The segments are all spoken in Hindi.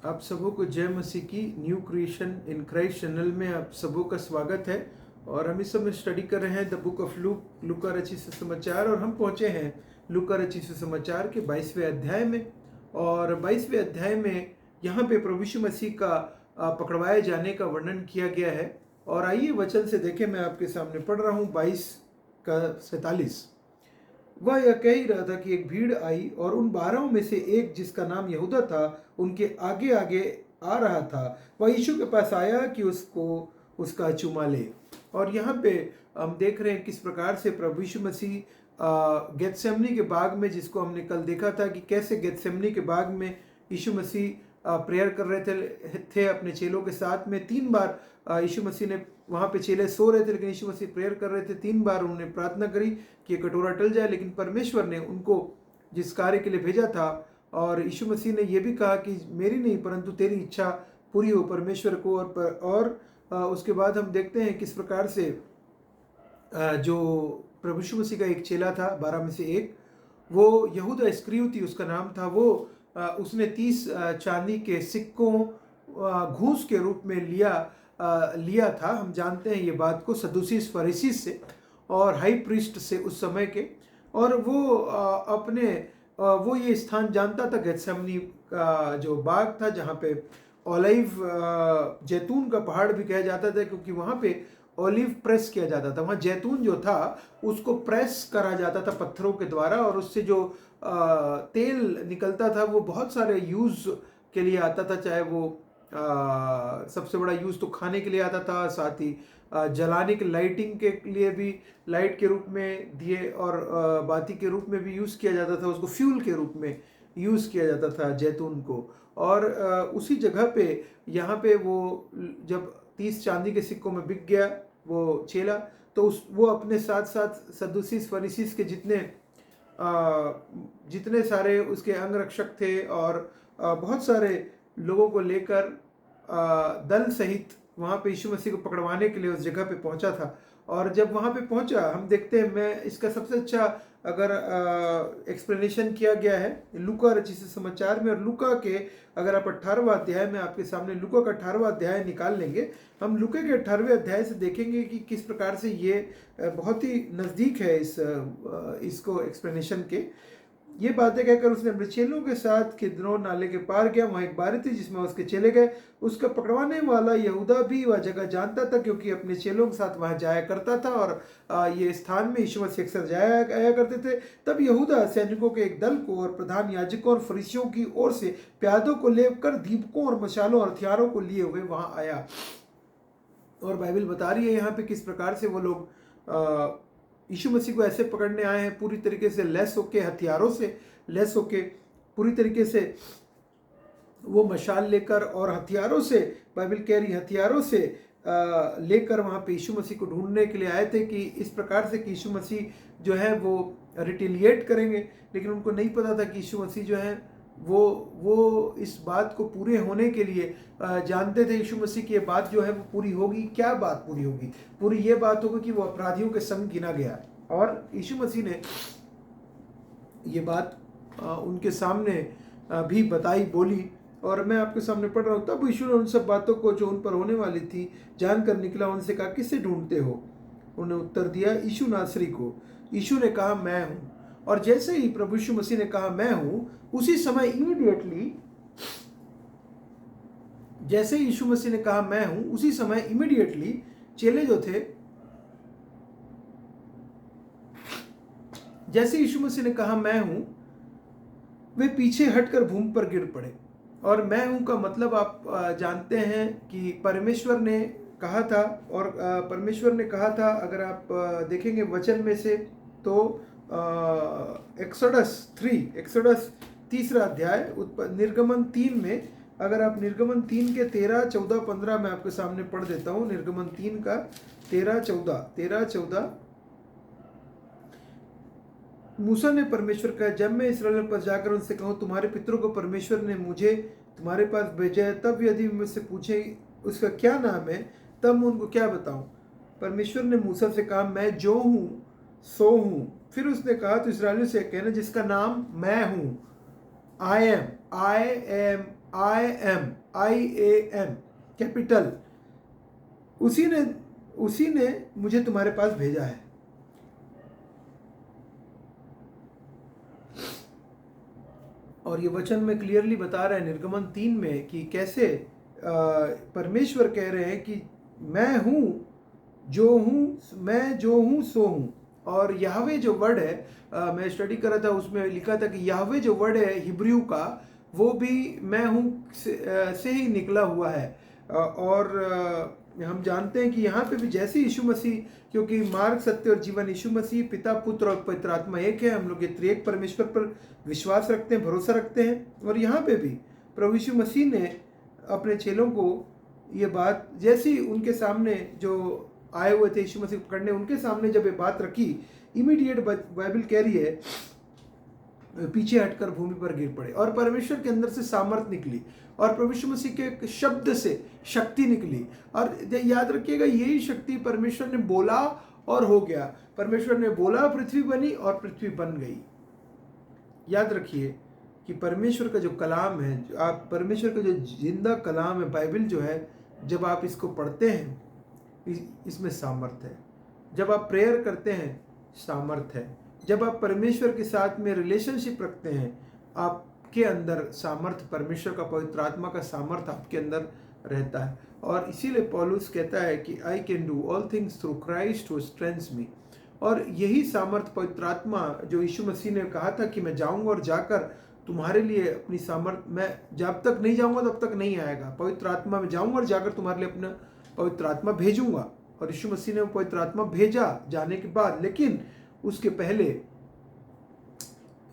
आप सबों को जय मसीह की new creation in Christ channel में आप सबों का स्वागत है। और हम इस समय स्टडी कर रहे हैं द बुक ऑफ लूका रचित सुसमाचार, और हम पहुंचे हैं लूका रचित सुसमाचार के 22वें अध्याय में। और 22वें अध्याय में यहाँ पे प्रभु यीशु मसीह का पकड़वाए जाने का वर्णन किया गया है। और आइए वचन से देखें, मैं आपके सामने पढ़ रहा हूँ 22:47। वह यह कह ही रहा था कि एक भीड़ आई और उन 12 में से एक, जिसका नाम यहूदा था, उनके आगे आगे आ रहा था। वह यीशु के पास आया कि उसका चूमा ले। और यहाँ पे हम देख रहे हैं किस प्रकार से प्रभु यीशु मसीह गेतसेमनी के बाग में, जिसको हमने कल देखा था कि कैसे गेतसेमनी के बाग में यीशु मसीह प्रेयर कर रहे थे अपने चेलों के साथ में। 3 बार यीशु मसीह ने, वहाँ पे चेले सो रहे थे लेकिन यीशु मसीह प्रेयर कर रहे थे। 3 बार उन्होंने प्रार्थना करी कि ये कटोरा टल जाए, लेकिन परमेश्वर ने उनको जिस कार्य के लिए भेजा था, और यीशु मसीह ने यह भी कहा कि मेरी नहीं परंतु तेरी इच्छा पूरी हो परमेश्वर को। उसके बाद हम देखते हैं किस प्रकार से जो प्रभु यीशु मसीह का एक चेला था 12 में से एक, वो यहूदा इस्करियोती उसका नाम था, वो उसने 30 चांदी के सिक्कों घूस के रूप में लिया था। हम जानते हैं ये बात को सदूसीस फरीसीस से और हाई प्रीस्ट से उस समय के। और वो ये स्थान जानता था, गेतसेमनी का जो बाग था, जहाँ पे ओलिव जैतून का पहाड़ भी कहा जाता था, क्योंकि वहाँ पे ओलिव प्रेस किया जाता था। वहाँ जैतून जो था उसको प्रेस करा जाता था पत्थरों के द्वारा, और उससे जो तेल निकलता था वो बहुत सारे यूज़ के लिए आता था। चाहे वो सबसे बड़ा यूज़ तो खाने के लिए आता था, साथ ही जलाने के, लाइटिंग के लिए भी, लाइट के रूप में दिए और बाती के रूप में भी यूज़ किया जाता था। उसको फ्यूल के रूप में यूज़ किया जाता था जैतून को। और उसी जगह पे यहाँ पे वो जब 30 चांदी के सिक्कों में बिक गया वो चेला, तो वो अपने साथ साथ सदूसीस फरीसीस के जितने सारे उसके अंगरक्षक थे और बहुत सारे लोगों को लेकर दल सहित वहाँ पे यीशु मसीह को पकड़वाने के लिए उस जगह पे पहुँचा था। और जब वहाँ पे पहुँचा, हम देखते हैं, मैं इसका सबसे अच्छा अगर एक्सप्लेनेशन किया गया है लूका रचित सुसमाचार में। और लूका के, अगर आप 18वां अध्याय में, आपके सामने लूका का 18वां अध्याय निकाल लेंगे, हम लूका के 18वें अध्याय से देखेंगे कि किस प्रकार से ये बहुत ही नज़दीक है इसको एक्सप्लेनेशन के। ये बातें कहकर उसने अपने चेलों के साथ किद्रोन नाले के पार गया। वहाँ एक बारी थी जिसमें उसके चले गए। उसका पकड़वाने वाला यहूदा भी वह जगह जानता था, क्योंकि अपने चेलों के साथ वहाँ जाया करता था, और ये स्थान में यीशु मसीह अक्सर जाया आया करते थे। तब यहूदा सैनिकों के एक दल को और प्रधान याजकों और फरीसियों की ओर से प्यादों को लेकर दीपकों और मशालों और हथियारों को लिए हुए वहाँ आया। और बाइबल बता रही है यहाँ पे किस प्रकार से वो लोग यीशु मसीह को ऐसे पकड़ने आए हैं, पूरी तरीके से लैस होके, हथियारों से लैस होके, पूरी तरीके से वो मशाल लेकर और हथियारों से, बाइबल कह रही हथियारों से लेकर वहाँ पे यीशु मसीह को ढूंढने के लिए आए थे, कि इस प्रकार से कि यीशु मसीह जो है वो रिटेलिएट करेंगे। लेकिन उनको नहीं पता था कि यीशु मसीह जो है वो इस बात को पूरे होने के लिए जानते थे। यीशु मसीह की ये बात जो है वो पूरी होगी। क्या बात पूरी होगी? पूरी ये बात होगी कि वो अपराधियों के संग गिना गया है। और यीशु मसीह ने ये बात उनके सामने भी बताई, बोली। और मैं आपके सामने पढ़ रहा हूँ, तब यीशु ने उन सब बातों को जो उन पर होने वाली थी जानकर निकला। उनसे कहा, किससे ढूंढते हो? उन्होंने उत्तर दिया, यीशु नासरी को। यीशु ने कहा, मैं हूँ। और जैसे ही प्रभु यीशु मसीह ने कहा, मैं हूं, उसी समय इमीडिएटली, जैसे यीशु मसीह ने कहा मैं हूं, उसी समय इमीडिएटली चेले जो थे, जैसे यीशु मसीह ने कहा मैं हूं, वे पीछे हटकर भूमि पर गिर पड़े। और मैं हूं का मतलब आप जानते हैं कि परमेश्वर ने कहा था, और परमेश्वर ने कहा था, अगर आप देखेंगे वचन में से, तो एक्सोडस 3 अध्याय निर्गमन 3 में, अगर आप निर्गमन 3 के 13, 14, 15 में आपके सामने पढ़ देता हूँ। निर्गमन 3 का 13, 14। मूसा ने परमेश्वर कहा, जब मैं इस्राएल पर जाकर उनसे कहूँ तुम्हारे पितरों को परमेश्वर ने मुझे तुम्हारे पास भेजा है, तब यदि मुझसे पूछे उसका क्या नाम है, तब मैं उनको क्या बताऊं? परमेश्वर ने मूसा से कहा, मैं जो हूँ सो हूँ। फिर उसने कहा, तो इस्राएलियों से कहना जिसका नाम मैं हूँ, आई एम IAM कैपिटल, उसी ने मुझे तुम्हारे पास भेजा है। और ये वचन में क्लियरली बता रहा है निर्गमन 3 में कि कैसे परमेश्वर कह रहे हैं कि मैं हूँ जो हूँ, मैं जो हूँ सो हूँ। और याहवे जो वर्ड है, मैं स्टडी कर रहा था, उसमें लिखा था कि याहवे जो वर्ड है हिब्रू का, वो भी मैं हूँ से ही निकला हुआ है। और हम जानते हैं कि यहाँ पे भी जैसे यीशु मसीह, क्योंकि मार्ग, सत्य और जीवन यीशु मसीह, पिता, पुत्र और पवित्र आत्मा एक है, हम लोग ये त्रिएक परमेश्वर पर विश्वास रखते हैं, भरोसा रखते हैं। और यहाँ पे भी प्रभु यीशु मसीह ने अपने चेलों को ये बात, जैसी उनके सामने जो आए हुए थे यीशु मसीह पकड़ने, उनके सामने जब ये बात रखी, इमीडिएट बाइबल कह रही है पीछे हटकर भूमि पर गिर पड़े और परमेश्वर के अंदर से सामर्थ निकली और प्रभु यीशु मसीह के शब्द से शक्ति निकली। और याद रखिएगा, यही शक्ति, परमेश्वर ने बोला और हो गया। परमेश्वर ने बोला पृथ्वी बनी और पृथ्वी बन गई। याद रखिए कि परमेश्वर का जो कलाम है, आप परमेश्वर का जो जिंदा कलाम है, बाइबल जो है, जब आप इसको पढ़ते हैं इसमें सामर्थ है। जब आप प्रेयर करते हैं सामर्थ है। जब आप परमेश्वर के साथ में रिलेशनशिप रखते हैं, आपके अंदर सामर्थ, परमेश्वर का, पवित्र आत्मा का सामर्थ आपके अंदर रहता है। और इसीलिए पौलुस कहता है कि I can do all things through Christ who strengthens me. और यही सामर्थ, पवित्र आत्मा जो यीशु मसीह ने कहा था कि मैं जाऊंगा और जाकर तुम्हारे लिए अपनी सामर्थ, मैं जब तक नहीं जाऊंगा तब तक नहीं आएगा। पवित्र आत्मा में जाऊंगा और जाकर तुम्हारे लिए अपना पवित्र आत्मा भेजूंगा। और यीशु मसीह ने पवित्र आत्मा भेजा जाने के बाद, लेकिन उसके पहले,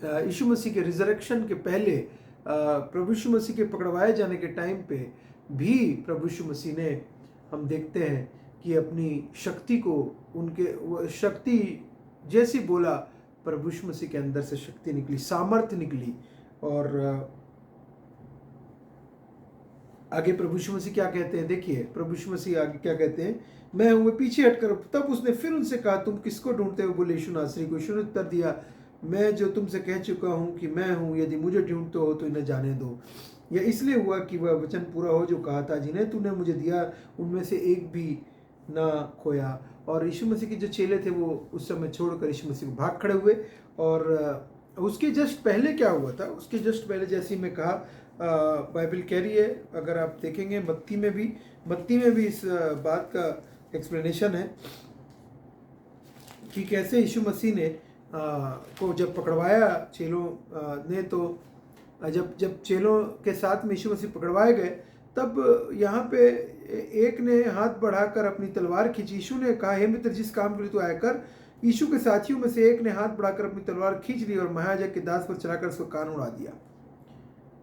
यीशु मसीह के रिजरेक्शन के पहले, प्रभु यीशु मसीह के पकड़वाए जाने के टाइम पे भी प्रभु यीशु मसीह ने, हम देखते हैं कि अपनी शक्ति को, उनके शक्ति जैसी बोला, प्रभु यीशु मसीह के अंदर से शक्ति निकली, सामर्थ्य निकली। और आगे प्रभु यीशु मसीह क्या कहते हैं, देखिए प्रभु यीशु मसीह आगे क्या कहते हैं, मैं हूँ, पीछे हटकर। तब उसने फिर उनसे कहा, तुम किसको ढूंढते हो? बोले यीशु नासरी को। यीशु ने उत्तर दिया, मैं जो तुमसे कह चुका हूँ कि मैं हूँ, यदि मुझे ढूंढते हो तो इन्हें जाने दो। यह इसलिए हुआ कि वह वचन पूरा हो जो कहा था, जिन्हें तूने मुझे दिया उनमें से एक भी ना खोया। और यीशु मसीह के जो चेले थे वो उस समय छोड़कर यीशु मसीह को भाग खड़े हुए। और उसके जस्ट पहले क्या हुआ था, उसके जस्ट पहले, जैसे मैं कहा, बाइबल कह रही है, अगर आप देखेंगे मत्ती में भी इस बात का एक्सप्लेनेशन है कि कैसे यीशु मसीह ने को जब पकड़वाया चेलों ने, तो जब चेलों के साथ में यीशु मसीह पकड़वाए गए, तब यहाँ पे एक ने हाथ बढ़ाकर अपनी तलवार खींची। यीशु ने कहा, हे मित्र, जिस काम के लिए तू आया कर। यीशु के साथियों में से एक ने हाथ बढ़ाकर अपनी तलवार खींच ली और महायाजक के दास पर चलाकर उसका कान उड़ा दिया।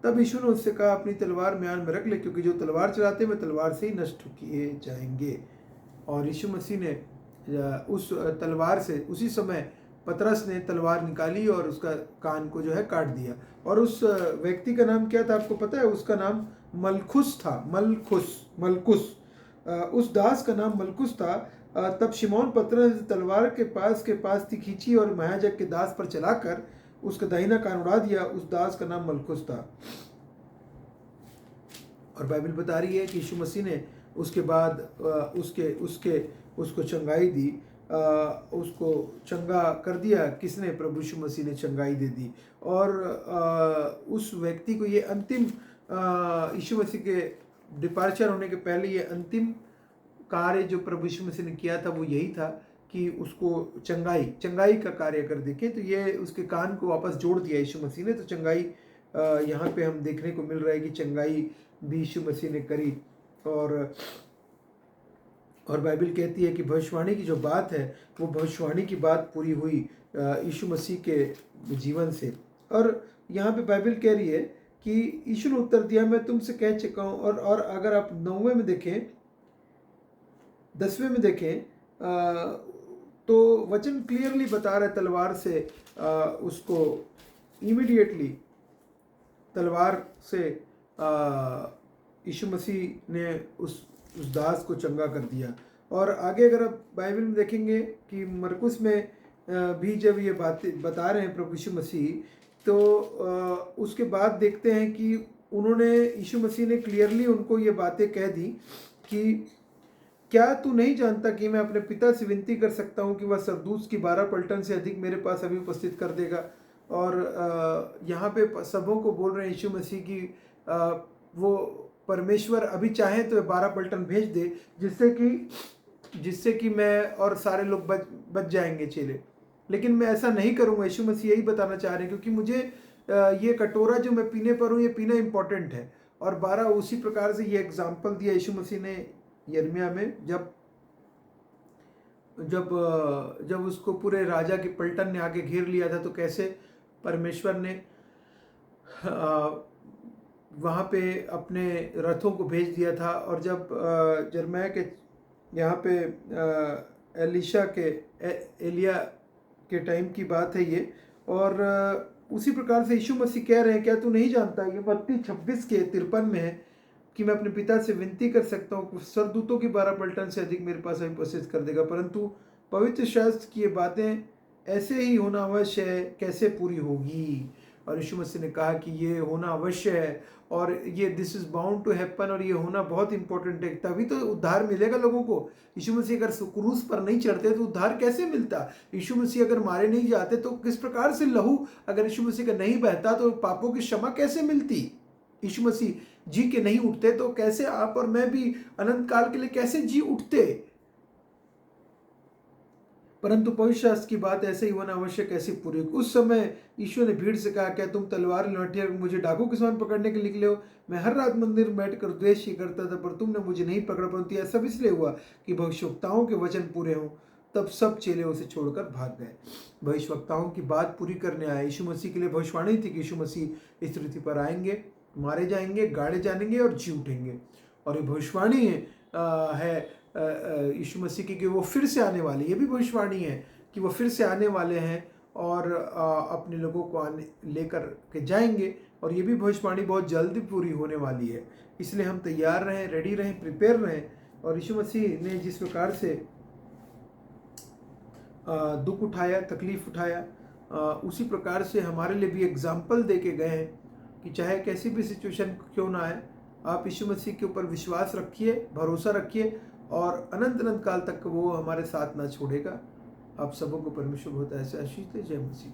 तब यीशु ने उससे कहा, अपनी तलवार म्यान में रख ले, क्योंकि जो तलवार चलाते हैं वे तलवार से ही नष्ट किए जाएंगे। और यीशु मसीह ने उस तलवार से, उसी समय पतरस ने तलवार निकाली और उसका कान को जो है काट दिया। और उस व्यक्ति का नाम क्या था आपको पता है? उसका नाम मलखुस था। मलकुस उस दास का नाम मलकुस था। तब शिमोन पतरस ने तलवार के पास थी खींची और महायाजक के दास पर चलाकर उसका दाहिना कान उड़ा दिया। उस दास का नाम मलकुस था। और बाइबल बता रही है कि यीशु मसीह ने उसके बाद उसको चंगाई दी, उसको चंगा कर दिया। किसने? प्रभु यीशु मसीह ने चंगाई दे दी। और उस व्यक्ति को ये अंतिम, यीशु मसीह के डिपार्चर होने के पहले ये अंतिम कार्य जो प्रभु यीशु मसीह ने किया था वो यही था कि उसको चंगाई का कार्य कर। देखें तो ये उसके कान को वापस जोड़ दिया यीशु मसीह ने। तो चंगाई यहाँ पे हम देखने को मिल रहा है कि चंगाई भी यीशु मसीह ने करी। और बाइबल कहती है कि भविष्यवाणी की जो बात है वो भविष्यवाणी की बात पूरी हुई यीशु मसीह के जीवन से। और यहाँ पे बाइबल कह रही है कि यीशु ने उत्तर दिया, मैं तुमसे कह चुका हूँ। और अगर आप 9वें में देखें, 10वें में देखें, तो वचन क्लियरली बता रहा है, तलवार से उसको इमीडिएटली तलवार से यीशु मसीह ने उस दास को चंगा कर दिया। और आगे अगर आप बाइबल में देखेंगे कि मरकुस में भी जब ये बातें बता रहे हैं प्रभु यीशु मसीह, तो उसके बाद देखते हैं कि उन्होंने यीशु मसीह ने क्लियरली उनको ये बातें कह दी कि क्या तू नहीं जानता कि मैं अपने पिता से विनती कर सकता हूँ कि वह सरदूस की 12 पलटन से अधिक मेरे पास अभी उपस्थित कर देगा। और यहाँ पे सबों को बोल रहे हैं यीशु मसीह की वो परमेश्वर अभी चाहे तो 12 पलटन भेज दे, जिससे कि मैं और सारे लोग बच जाएंगे चेले। लेकिन मैं ऐसा नहीं करूँगा, यीशु मसीह यही बताना चाह रहे हैं, क्योंकि मुझे ये कटोरा जो मैं पीने पर हूँ ये पीना इम्पोर्टेंट है। और 12 उसी प्रकार से ये एग्जाम्पल दिया यीशु मसीह ने यिर्मयाह में, जब उसको पूरे राजा के पलटन ने आके घेर लिया था, तो कैसे परमेश्वर ने वहाँ पे अपने रथों को भेज दिया था। और जब यिर्मयाह के यहाँ पे एलिया के टाइम की बात है ये। और उसी प्रकार से यीशु मसीह कह रहे हैं, क्या तू नहीं जानता, ये मत्ती 26 के 53 में है कि मैं अपने पिता से विनती कर सकता हूँ, सरदूतों की 12 पलटन से अधिक मेरे पास उपस्थित कर देगा। परंतु पवित्र शास्त्र की ये बातें ऐसे ही होना अवश्य है, कैसे पूरी होगी। और यीशु मसीह ने कहा कि ये होना अवश्य है, और ये this is bound to happen, और ये होना बहुत इंपॉर्टेंट है, तभी तो उद्धार मिलेगा लोगों को। यीशु मसीह अगर क्रूस पर नहीं चढ़ते तो उद्धार कैसे मिलता। यीशु मसीह अगर मारे नहीं जाते तो किस प्रकार से लहू अगर यीशु मसीह का नहीं बहता तो पापों की क्षमा कैसे मिलती। यीशु मसीह जी के नहीं उठते तो कैसे आप और मैं भी अनंत काल के लिए कैसे जी उठते। परंतु पवित्र शास्त्र की बात ऐसे ही होना आवश्यक, ऐसी पूरी। उस समय यीशु ने भीड़ से कहा, क्या तुम तलवार लौटिया मुझे डाकू के समान पकड़ने के लिए निकले हो? मैं हर रात मंदिर में बैठकर द्वेष ही करता था, पर तुमने मुझे नहीं पकड़ा। परंतु यह सब इसलिए हुआ कि भविष्यवक्ताओं के वचन पूरे हों। तब सब चेले उसे छोड़कर भाग गए। भविष्यवक्ताओं की बात पूरी करने आए। यीशु मसीह के लिए भविष्यवाणी थी कि यीशु मसीह इस पृथ्वी पर आएंगे, मारे जाएंगे, गाड़े जाएंगे और जी उठेंगे। और ये भविष्यवाणी है यीशु मसीह की कि वो फिर से आने वाले। ये भी भविष्यवाणी है कि वो फिर से आने वाले हैं और अपने लोगों को लेकर के जाएंगे। और ये भी भविष्यवाणी बहुत जल्दी पूरी होने वाली है। इसलिए हम तैयार रहें, रेडी रहें, प्रिपेयर रहें। और यीशु मसीह ने जिस प्रकार से दुख उठाया, तकलीफ उठाया, उसी प्रकार से हमारे लिए भी एग्जाम्पल दे के गए हैं कि चाहे कैसी भी सिचुएशन क्यों ना आए, आप यीशु मसीह के ऊपर विश्वास रखिए, भरोसा रखिए, और अनंत अनंत काल तक वो हमारे साथ ना छोड़ेगा। आप सबों को परमेश्वर बहुत ऐसे आशीष दे। जय मसीह।